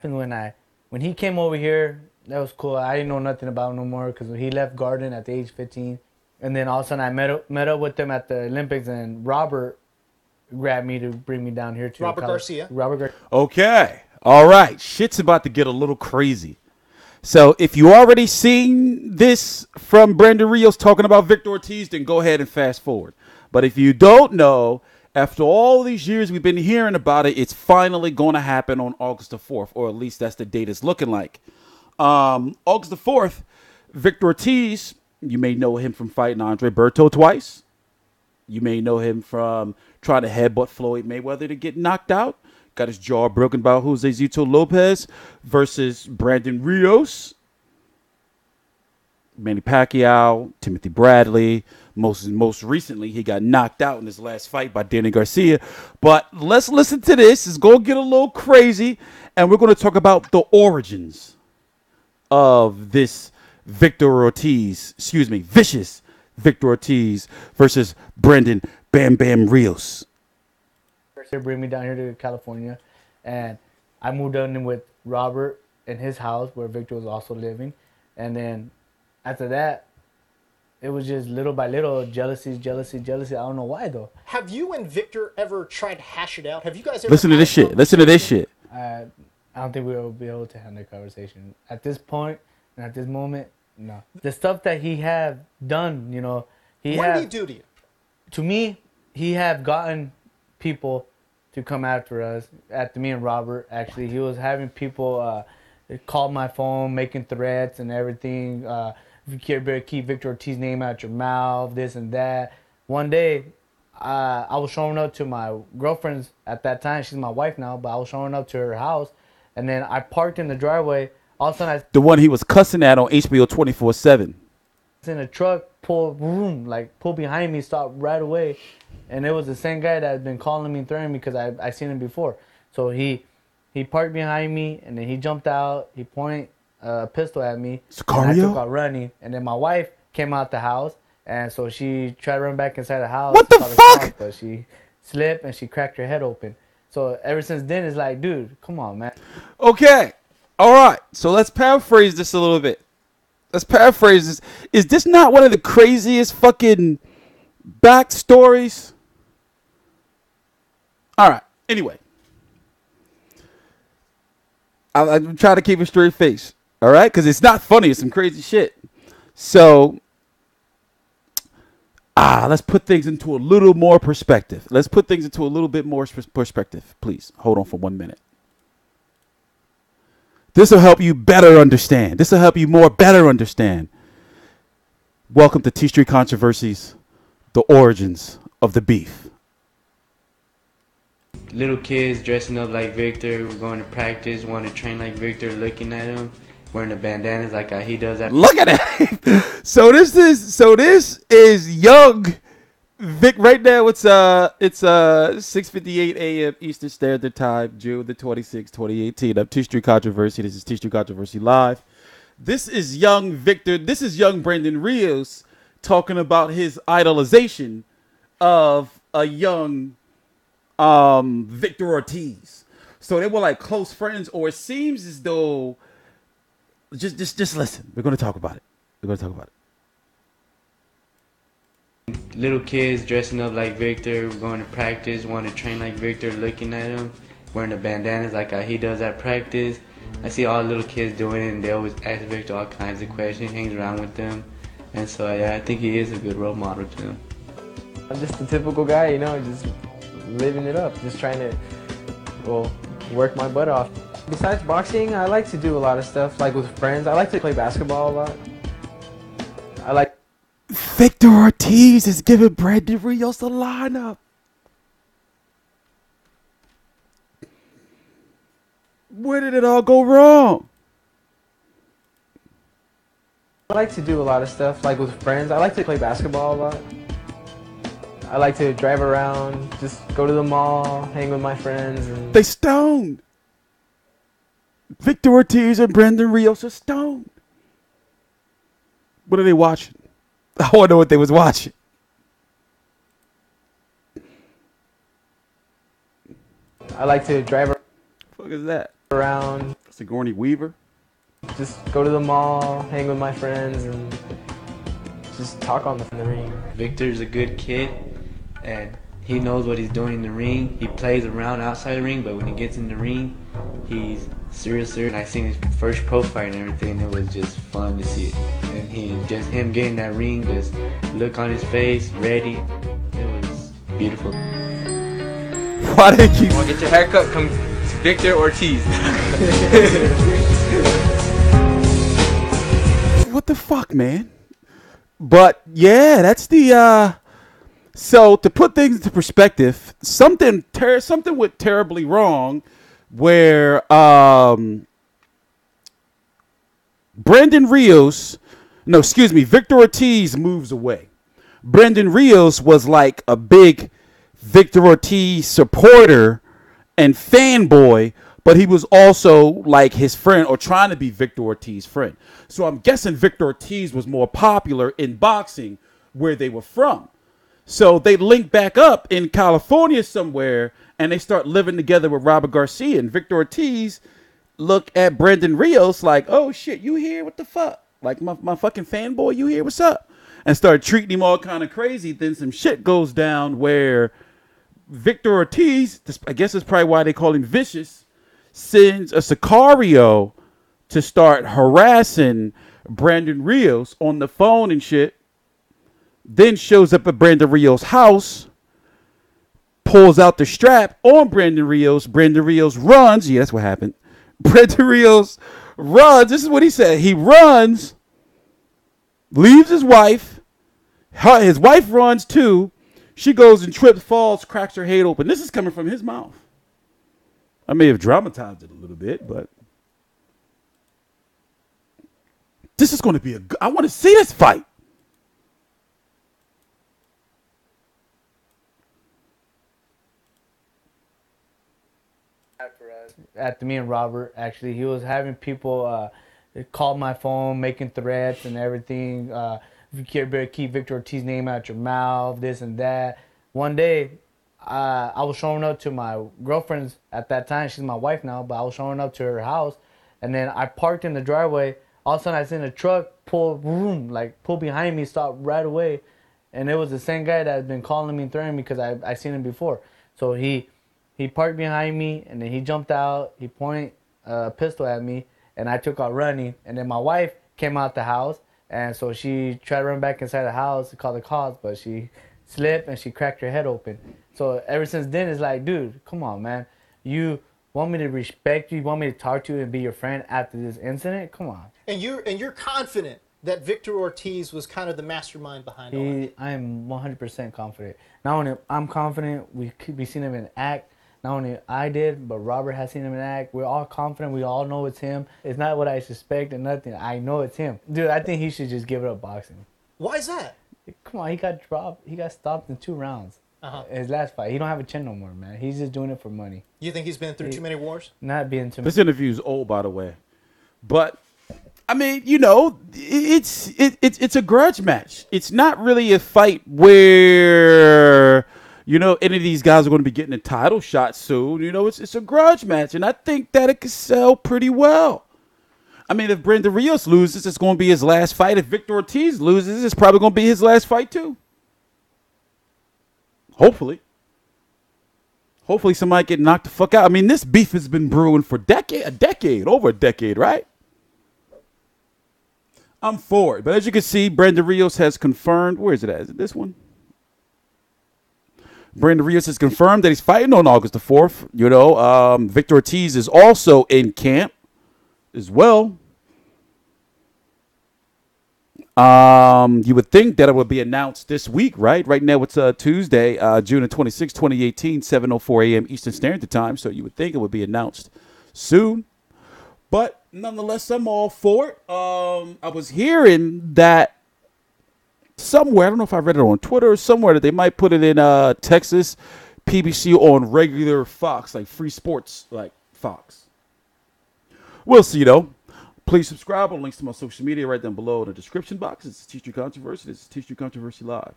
And when he came over here, that was cool. I didn't know nothing about him no more because he left Garden at the age 15, and then all of a sudden I met up with him at the Olympics, and Robert grabbed me to bring me down here to Robert Garcia. Robert Garcia. Okay. All right. Shit's about to get a little crazy. So if you already seen this from Brandon Rios talking about Victor Ortiz, then go ahead and fast forward. But if you don't know, after all these years we've been hearing about it, it's finally going to happen on August the 4th, or at least that's the date it's looking like. August the 4th, Victor Ortiz, you may know him from fighting Andre Berto twice. You may know him from trying to headbutt Floyd Mayweather to get knocked out. Got his jaw broken by Jose Zito Lopez versus Brandon Rios, Manny Pacquiao, Timothy Bradley. Most recently, he got knocked out in his last fight by Danny Garcia. But let's listen to this. It's going to get a little crazy. And we're going to talk about the origins of this vicious Victor Ortiz versus Brandon Bam Bam Rios. They bring me down here to California, and I moved in with Robert in his house where Victor was also living, and then after that, it was just little by little jealousy. I don't know why though. Have you and Victor ever tried to hash it out? Have you guys ever Listen to had this a shit. Listen to this conversation? shit. I don't think we'll be able to handle the conversation at this point and at this moment. No, the stuff that he have done, What did he do to you? to me, he have gotten people to come after us. After me and Robert, actually, he was having people call my phone, making threats and everything. You better keep Victor Ortiz's name out your mouth, this and that. One day, I was showing up to my girlfriend's at that time. She's my wife now, but I was showing up to her house, and then I parked in the driveway. All of a sudden, The one he was cussing at on HBO 24/7. in a truck pull behind me, stop right away, and it was the same guy that had been calling me and threatening me because I seen him before. So he parked behind me, and then he jumped out. He pointed a pistol at me. And I Sicario? took out running, and then my wife came out the house, and so she tried to run back inside the house. What to the call fuck? cops, but she slipped and she cracked her head open. So ever since then, it's like, dude, come on, man. Okay. All right. So let's paraphrase this a little bit. Let's paraphrase this. Is this not one of the craziest fucking backstories? All right. Anyway. I'm trying to keep a straight face. All right? Because it's not funny. It's some crazy shit. So, let's put things into a little more perspective. Let's put things into a little bit more perspective. Please, hold on for 1 minute. This will help you better understand. This will help you better understand. Welcome to TstreeT Controversies, the origins of the beef. Little kids dressing up like Victor, going to practice, want to train like Victor, looking at him, wearing the bandanas like he does at. Look at it. So this is young Vic. Right now it's 6:58 a.m. Eastern Standard Time, June the 26th, 2018. I'm TstreeT Controversy. This is TstreeT Controversy Live. This is young Victor. This is young Brandon Rios talking about his idolization of a young Victor Ortiz. So they were like close friends, or it seems as though. Just listen. We're gonna talk about it. Little kids dressing up like Victor, going to practice, want to train like Victor, looking at him, wearing the bandanas like he does at practice. I see all the little kids doing it, and they always ask Victor all kinds of questions, hangs around with them. And so, yeah, I think he is a good role model to them. I'm just a typical guy, just living it up, just trying to, work my butt off. Besides boxing, I like to do a lot of stuff, like with friends. I like to play basketball a lot. I like... Victor Ortiz is giving Brandon Rios the lineup. Where did it all go wrong? I like to do a lot of stuff, like with friends. I like to play basketball a lot. I like to drive around, just go to the mall, hang with my friends. And They stoned. Victor Ortiz and Brandon Rios are stoned. What are they watching? I want to know what they was watching. I like to drive What the fuck is that? around. Sigourney Weaver. Just go to the mall, hang with my friends, and just talk on the ring. Victor's a good kid, and he knows what he's doing in the ring. He plays around outside the ring, but when he gets in the ring, he's serious. And I seen his first pro fight and everything. It was just fun to see it. And him getting that ring, just look on his face, ready. It was beautiful. Why did he keep? Want to get your haircut? Come to Victor Ortiz. What the fuck, man? But yeah, that's the. So to put things into perspective, something went terribly wrong, where Victor Ortiz moves away. Brandon Rios was like a big Victor Ortiz supporter and fanboy, but he was also like his friend or trying to be Victor Ortiz's friend. So I'm guessing Victor Ortiz was more popular in boxing where they were from. So they link back up in California somewhere and they start living together with Robert Garcia. And Victor Ortiz look at Brandon Rios like, oh shit, you here? What the fuck? Like my fucking fanboy, you here? What's up? And start treating him all kind of crazy. Then some shit goes down where Victor Ortiz, I guess that's probably why they call him Vicious, sends a Sicario to start harassing Brandon Rios on the phone and shit. Then shows up at Brandon Rios' house, pulls out the strap on Brandon Rios. Brandon Rios runs. Yeah, that's what happened. Brandon Rios runs. This is what he said. He runs, leaves his wife. His wife runs too. She goes and trips, falls, cracks her head open. This is coming from his mouth. I may have dramatized it a little bit, but this is going to be I want to see this fight. After me and Robert, actually, he was having people call my phone, making threats and everything. You better keep Victor Ortiz's name out your mouth, this and that. One day, I was showing up to my girlfriend's at that time. She's my wife now, but I was showing up to her house, and then I parked in the driveway. All of a sudden, I seen a truck pull behind me, stop right away, and it was the same guy that had been calling me and threatening me because I seen him before. So he parked behind me, and then he jumped out. He pointed a pistol at me, and I took out running. And then my wife came out the house, and so she tried to run back inside the house to call the cops, but she slipped and she cracked her head open. So ever since then, it's like, dude, come on, man. You want me to respect you? You want me to talk to you and be your friend after this incident? Come on. And you're confident that Victor Ortiz was kind of the mastermind behind all that? I am 100% confident. Not only I'm confident, we seen him in act. Not only I did, but Robert has seen him in act. We're all confident. We all know it's him. It's not what I suspect or nothing. I know it's him. Dude, I think he should just give it up boxing. Why is that? Come on, he got dropped. He got stopped in 2 rounds. His last fight. He don't have a chin no more, man. He's just doing it for money. You think he's been through too many wars? Not being too. This interview is old, by the way. But I mean, you know, it's a grudge match. It's not really a fight where, you know, any of these guys are going to be getting a title shot soon. You know, it's a grudge match, and I think that it could sell pretty well. I mean, if Brandon Rios loses, it's going to be his last fight. If Victor Ortiz loses, it's probably going to be his last fight too. Hopefully. Hopefully somebody get knocked the fuck out. I mean, this beef has been brewing for over a decade, right? I'm for it. But as you can see, Brandon Rios has confirmed. Where is it at? Is it this one? Brandon Rios has confirmed that he's fighting on August the 4th. You know, Victor Ortiz is also in camp as well. You would think that it would be announced this week, right? Right now it's Tuesday, June the 26th, 2018, 7:04 a.m. Eastern Standard Time. So you would think it would be announced soon. But nonetheless, I'm all for it. I was hearing that somewhere, I don't know if I read it on Twitter or somewhere, that they might put it in Texas, PBC on regular Fox, like free sports, like Fox. We'll see, though. Please subscribe. Links to my social media right down below in the description box. It's TstreeT Controversy. This is TstreeT Controversy Live.